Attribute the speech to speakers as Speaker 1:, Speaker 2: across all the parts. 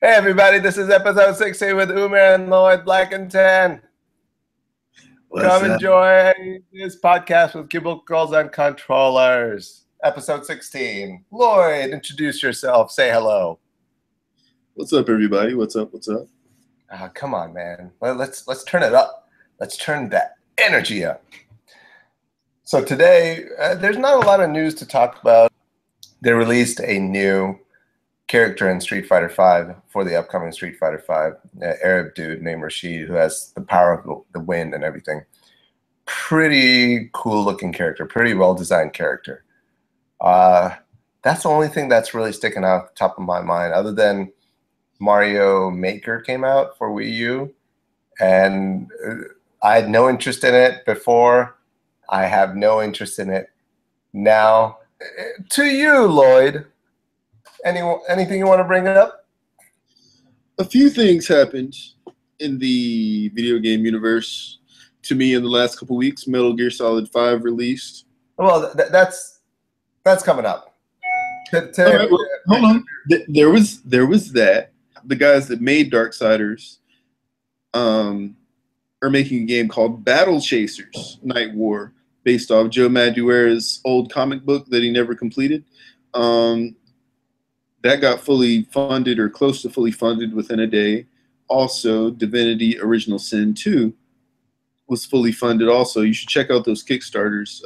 Speaker 1: Hey everybody, this is episode 16 with Umair and Lloyd, Black and Tan. Come enjoy this podcast with Cubicles and Controllers. Episode 16. Lloyd, introduce yourself. Say hello.
Speaker 2: What's up, everybody? What's up? What's up?
Speaker 1: Come on, man. Let's turn it up. Let's turn that energy up. So today, there's not a lot of news to talk about. They released a new character in Street Fighter V for the upcoming Street Fighter V, an Arab dude named Rashid who has the power of the wind and everything. Pretty cool looking character, pretty well designed character. That's the only thing that's really sticking out at the top of my mind, other than Mario Maker came out for Wii U, and I had no interest in it before. I have no interest in it now. To you, Lloyd. Anything you want to bring up?
Speaker 2: A few things happened in the video game universe to me in the last couple weeks. Metal Gear Solid 5 released.
Speaker 1: Well, that's coming up.
Speaker 2: All right, well, hold on. There was that. The guys that made Darksiders are making a game called Battle Chasers Night War, based off Joe Madureira's old comic book that he never completed. That got fully funded or close to fully funded within a day. Also, Divinity Original Sin 2 was fully funded also. You should check out those Kickstarters.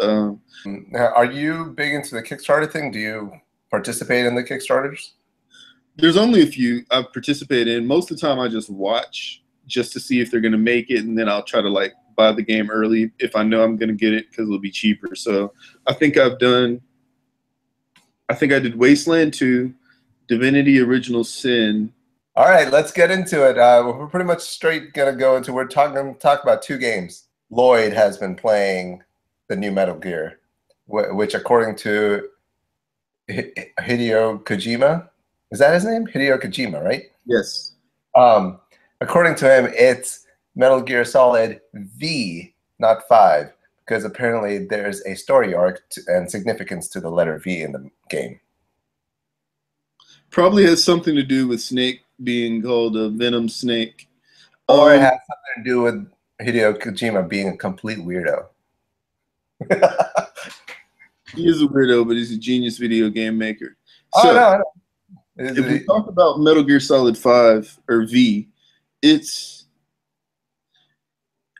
Speaker 1: Are you big into the Kickstarter thing? Do you participate in the Kickstarters?
Speaker 2: There's only a few I've participated in. Most of the time I just watch just to see if they're going to make it, and then I'll try to buy the game early if I know I'm going to get it because it'll be cheaper. So I think I did Wasteland 2, Divinity Original Sin.
Speaker 1: All right, let's get into it. We're pretty much straight going to go into, we're talk about two games. Lloyd has been playing the new Metal Gear, which according to Hideo Kojima, is that his name? Hideo Kojima, right?
Speaker 2: Yes.
Speaker 1: According to him, it's Metal Gear Solid V, not 5, because apparently there's a story arc and significance to the letter V in the game.
Speaker 2: Probably has something to do with Snake being called a Venom Snake.
Speaker 1: Or it has something to do with Hideo Kojima being a complete weirdo.
Speaker 2: He is a weirdo, but he's a genius video game maker.
Speaker 1: So, no.
Speaker 2: If we talk about Metal Gear Solid 5, or V,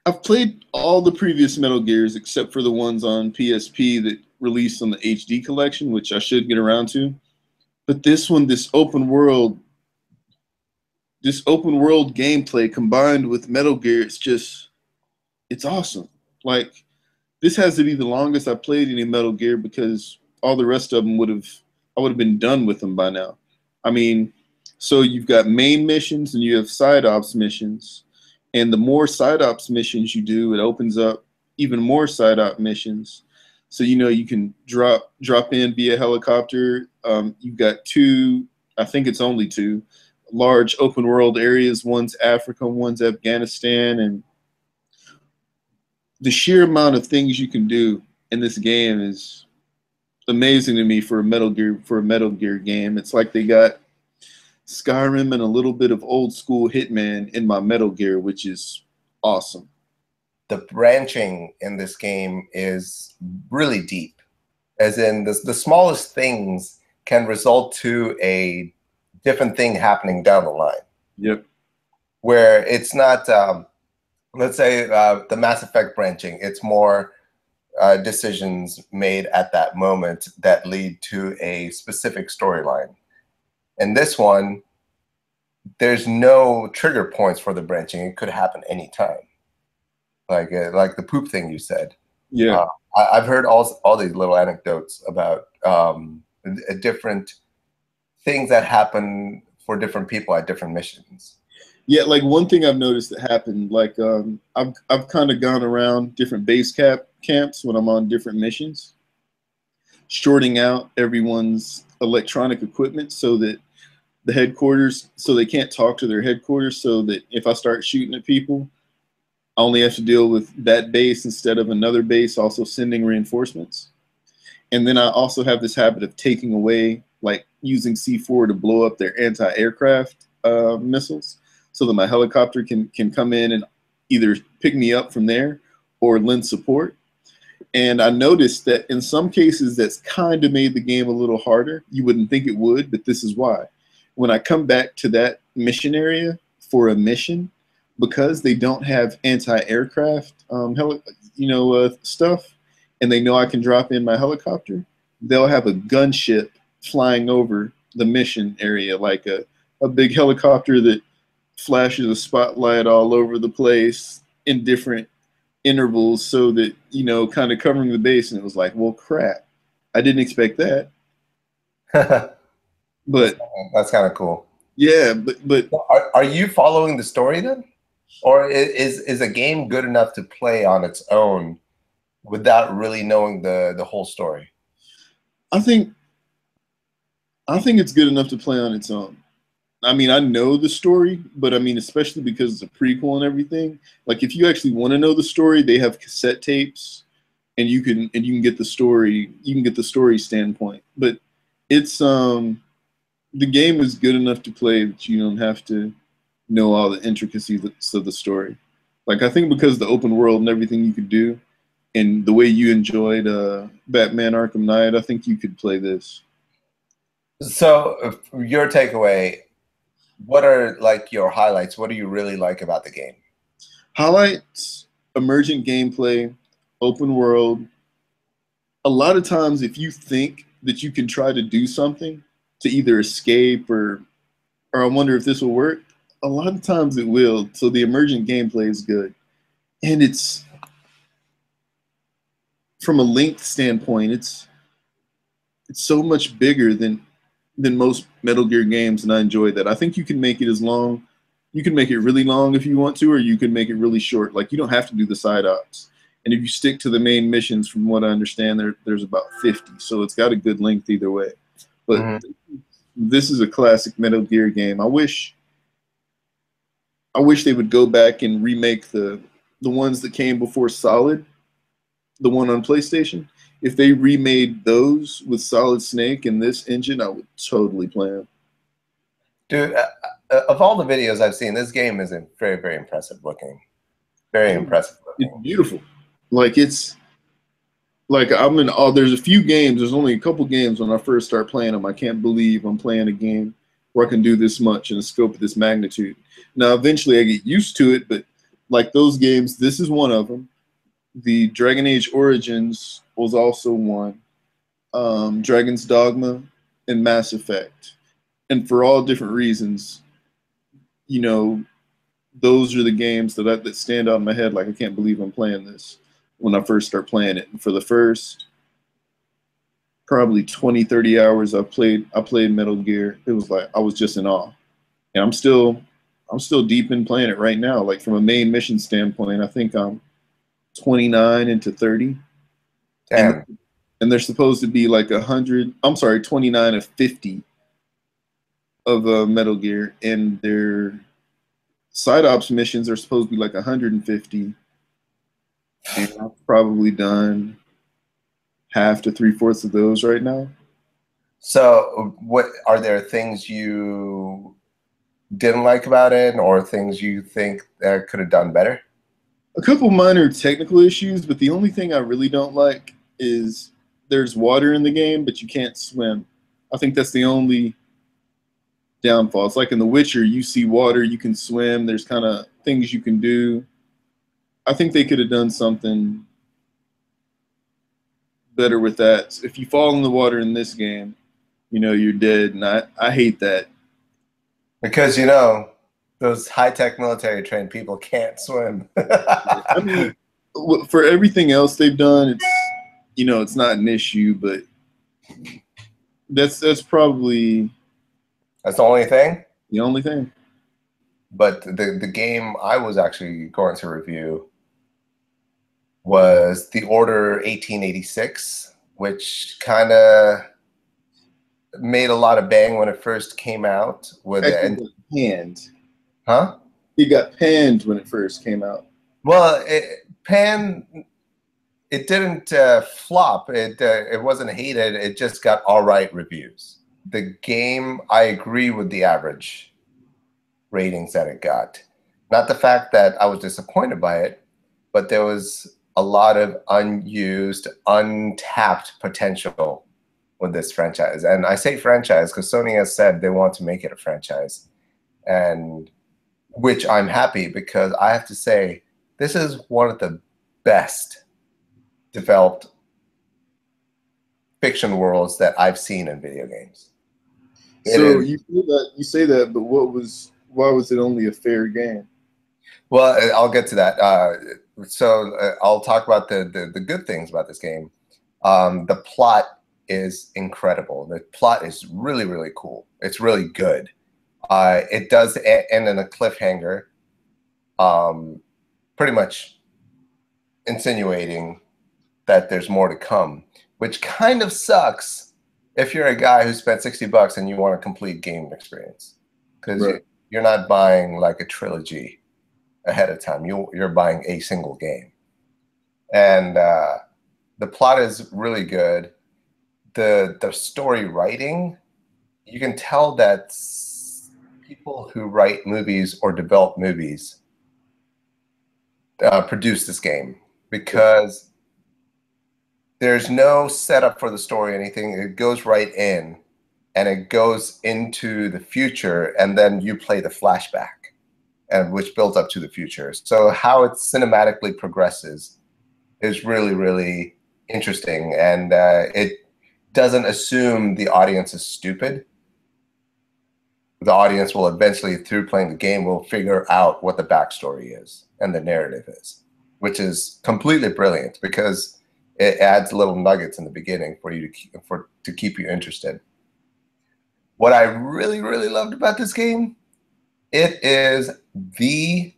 Speaker 2: I've played all the previous Metal Gears except for the ones on PSP that released on the HD collection, which I should get around to. But this one, this open world gameplay combined with Metal Gear, it's awesome. This has to be the longest I played any Metal Gear because all the rest of them I would have been done with them by now. I mean, so you've got main missions and you have side ops missions, and the more side ops missions you do, it opens up even more side op missions. So, you can drop in via helicopter. You've got I think it's only two, large open world areas. One's Africa, one's Afghanistan. And the sheer amount of things you can do in this game is amazing to me for a Metal Gear game. It's like they got Skyrim and a little bit of old school Hitman in my Metal Gear, which is awesome.
Speaker 1: The branching in this game is really deep, as in the smallest things can result to a different thing happening down the line.
Speaker 2: Yep.
Speaker 1: Where it's not, let's say the Mass Effect branching, it's more decisions made at that moment that lead to a specific storyline. In this one, there's no trigger points for the branching. It could happen anytime. Like the poop thing you said.
Speaker 2: Yeah.
Speaker 1: I've heard all these little anecdotes about different things that happen for different people at different missions.
Speaker 2: Yeah, one thing I've noticed that happened, I've kind of gone around different base camps when I'm on different missions, shorting out everyone's electronic equipment so that the headquarters, so they can't talk to their headquarters, so that if I start shooting at people, I only have to deal with that base instead of another base also sending reinforcements. And then I also have this habit of taking away, using C4 to blow up their anti-aircraft missiles, so that my helicopter can come in and either pick me up from there or lend support. And I noticed that in some cases that's kind of made the game a little harder. You wouldn't think it would, but this is why. When I come back to that mission area for a mission, because they don't have anti-aircraft stuff, and they know I can drop in my helicopter, they'll have a gunship flying over the mission area, like a big helicopter that flashes a spotlight all over the place in different intervals, so that, kind of covering the base. And it was like, well, crap, I didn't expect that. But
Speaker 1: that's kind of cool.
Speaker 2: Yeah, but
Speaker 1: are you following the story then, or is a game good enough to play on its own without really knowing the whole story?
Speaker 2: I think it's good enough to play on its own. I mean, I know the story, but I mean, especially because it's a prequel and everything. Like, if you actually want to know the story, they have cassette tapes, and you can get the story. You can get the story standpoint. But it's the game is good enough to play that you don't have to know all the intricacies of the story. Like, I think because the open world and everything you could do, and the way you enjoyed Batman Arkham Knight, I think you could play this.
Speaker 1: So, your takeaway, what are like your highlights? What do you really like about the game?
Speaker 2: Highlights: emergent gameplay, open world. A lot of times, if you think that you can try to do something to either escape or I wonder if this will work, a lot of times it will. So the emergent gameplay is good. And it's, from a length standpoint, it's so much bigger than most Metal Gear games, and I enjoy that. I think you can make it as long. You can make it really long if you want to, or you can make it really short. Like, you don't have to do the side ops. And if you stick to the main missions, from what I understand, there's about 50. So it's got a good length either way. But this is a classic Metal Gear game. I wish they would go back and remake the ones that came before Solid, the one on PlayStation. If they remade those with Solid Snake and this engine, I would totally play them.
Speaker 1: Dude, of all the videos I've seen, this game is very, very impressive looking. Very impressive looking.
Speaker 2: It's beautiful. Like, it's like I'm in all. There's a few games. There's only a couple games when I first start playing them. I can't believe I'm playing a game where I can do this much in a scope of this magnitude. Now, eventually, I get used to it. But like those games, this is one of them. The Dragon Age Origins was also one. Dragon's Dogma and Mass Effect, and for all different reasons, those are the games that stand out in my head. Like, I can't believe I'm playing this when I first start playing it. And for the first probably 20, 30 hours I played Metal Gear, it was like I was just in awe. And I'm still deep in playing it right now. Like, from a main mission standpoint, I think I'm 29 into 30.
Speaker 1: Damn.
Speaker 2: And they're supposed to be like 29 of 50 of Metal Gear, and their side ops missions are supposed to be like 150. And I've probably done half to 3/4 of those right now.
Speaker 1: So, what are there things you didn't like about it, or things you think that could have done better?
Speaker 2: A couple minor technical issues, but the only thing I really don't like is there's water in the game, but you can't swim. I think that's the only downfall. It's like in The Witcher, you see water, you can swim, there's kind of things you can do. I think they could have done something better with that. If you fall in the water in this game, you're dead, and I hate that.
Speaker 1: Because, those high-tech military trained people can't swim.
Speaker 2: I mean, for everything else they've done, it's not an issue, but that's probably
Speaker 1: that's the only thing?
Speaker 2: The only thing.
Speaker 1: But the game I was actually going to review was The Order 1886, which kind of made a lot of bang when it first came out.
Speaker 2: Panned.
Speaker 1: Huh?
Speaker 2: It got panned when it first came out.
Speaker 1: Well, it didn't flop. It wasn't hated. It just got all right reviews. The game, I agree with the average. ratings that it got. Not the fact that I was disappointed by it, but there was a lot of unused, untapped potential with this franchise. And I say franchise because Sony has said they want to make it a franchise, and which I'm happy, because I have to say this is one of the best developed fiction worlds that I've seen in video games.
Speaker 2: So you say that, but why was it only a fair game?
Speaker 1: Well, I'll get to that. I'll talk about the good things about this game. The plot is incredible. The plot is really, really cool. It's really good. It does end in a cliffhanger, pretty much insinuating that there's more to come, which kind of sucks if you're a guy who spent $60 and you want a complete game experience, because you're not buying like a trilogy ahead of time. You're buying a single game, and the plot is really good. The story writing, you can tell that people who write movies or develop movies produce this game, because there's no setup for the story or anything. It goes right in, and it goes into the future, and then you play the flashback, and which builds up to the future. So how it cinematically progresses is really, really interesting, and it doesn't assume the audience is stupid. The audience will eventually, through playing the game, will figure out what the backstory is and the narrative is, which is completely brilliant, because it adds little nuggets in the beginning for you to keep you interested. What I really, really loved about this game, it is the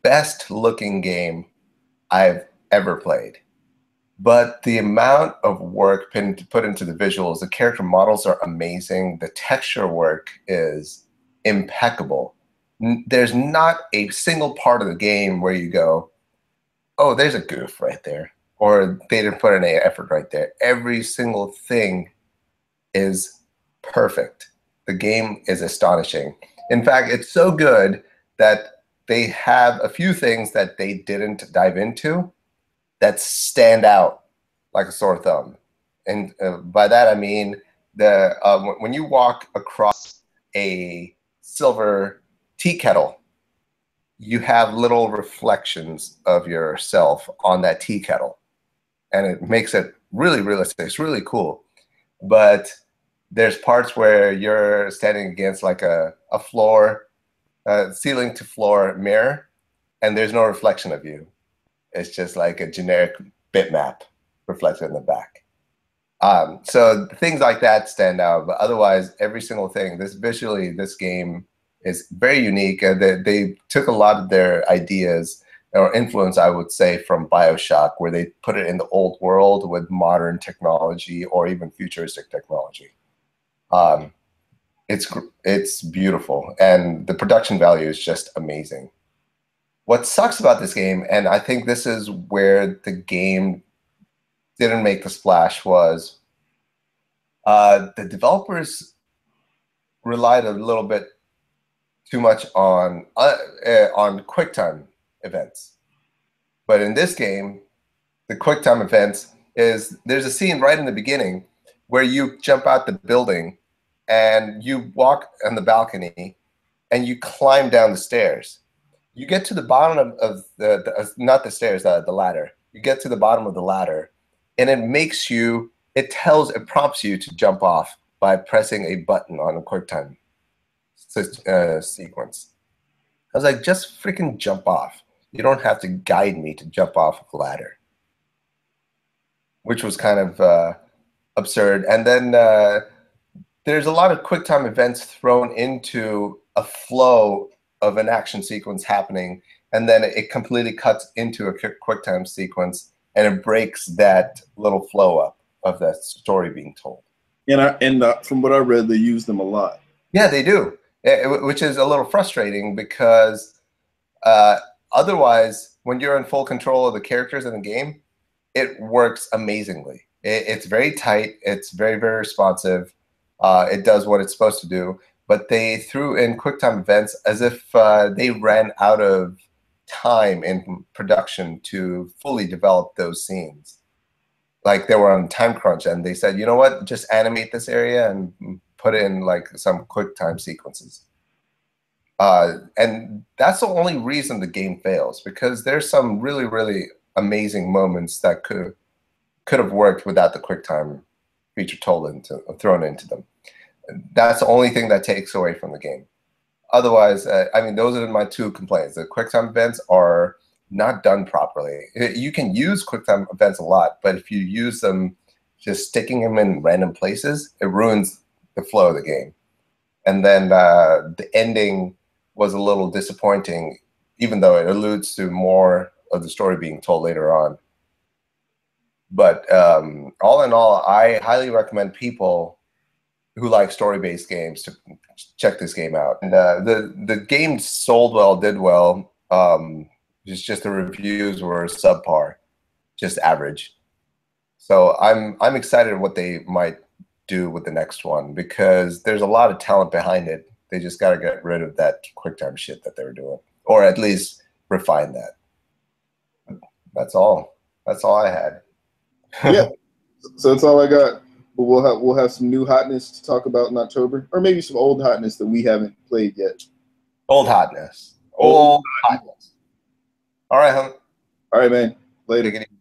Speaker 1: best looking game I've ever played. But the amount of work put into the visuals, the character models are amazing. The texture work is impeccable. There's not a single part of the game where you go, oh, there's a goof right there, or they didn't put any effort right there. Every single thing is perfect. The game is astonishing. In fact, it's so good that they have a few things that they didn't dive into that stand out like a sore thumb. And by that I mean when you walk across a silver tea kettle, you have little reflections of yourself on that tea kettle, and it makes it really realistic. It's really cool. But there's parts where you're standing against like a floor, ceiling to floor mirror, and there's no reflection of you. It's just like a generic bitmap reflected in the back. So things like that stand out, but otherwise, every single thing, visually, this game is very unique. They took a lot of their ideas or influence, I would say, from BioShock, where they put it in the old world with modern technology or even futuristic technology. It's beautiful, and the production value is just amazing. What sucks about this game, and I think this is where the game didn't make the splash, was the developers relied a little bit too much on QuickTime events. But in this game, the QuickTime events there's a scene right in the beginning where you jump out the building and you walk on the balcony and you climb down the stairs. You get to the bottom of not the stairs, the ladder. You get to the bottom of the ladder, and it prompts you to jump off by pressing a button on a QuickTime sequence. I was like, just freaking jump off. You don't have to guide me to jump off the ladder, which was kind of absurd. And then there's a lot of QuickTime events thrown into a flow of an action sequence happening, and then it completely cuts into a QuickTime sequence, and it breaks that little flow up of that story being told.
Speaker 2: And from what I read, they use them a lot.
Speaker 1: Yeah, they do, which is a little frustrating, because otherwise, when you're in full control of the characters in the game, it works amazingly. It's very tight. It's very, very responsive. It does what it's supposed to do. but they threw in QuickTime events as if they ran out of time in production to fully develop those scenes. Like they were on time crunch, and they said, you know what, just animate this area and put in like some QuickTime sequences. And that's the only reason the game fails, because there's some really, really amazing moments that could have worked without the QuickTime feature thrown into them. That's the only thing that takes away from the game. Otherwise, I mean, those are my two complaints. The QuickTime events are not done properly. You can use QuickTime events a lot, but if you use them just sticking them in random places, it ruins the flow of the game. And then the ending was a little disappointing, even though it alludes to more of the story being told later on. But all in all, I highly recommend people who like story-based games to check this game out. And the game sold well, did well. It's just the reviews were subpar, just average. So I'm excited what they might do with the next one, because there's a lot of talent behind it. They just got to get rid of that QuickTime shit that they were doing, or at least refine that. That's all. That's all I had.
Speaker 2: Yeah, so that's all I got. But we'll have some new hotness to talk about in October, or maybe some old hotness that we haven't played yet.
Speaker 1: Old hotness. Old hotness. All right, hon.
Speaker 2: All right, man. Later.
Speaker 1: Take it easy.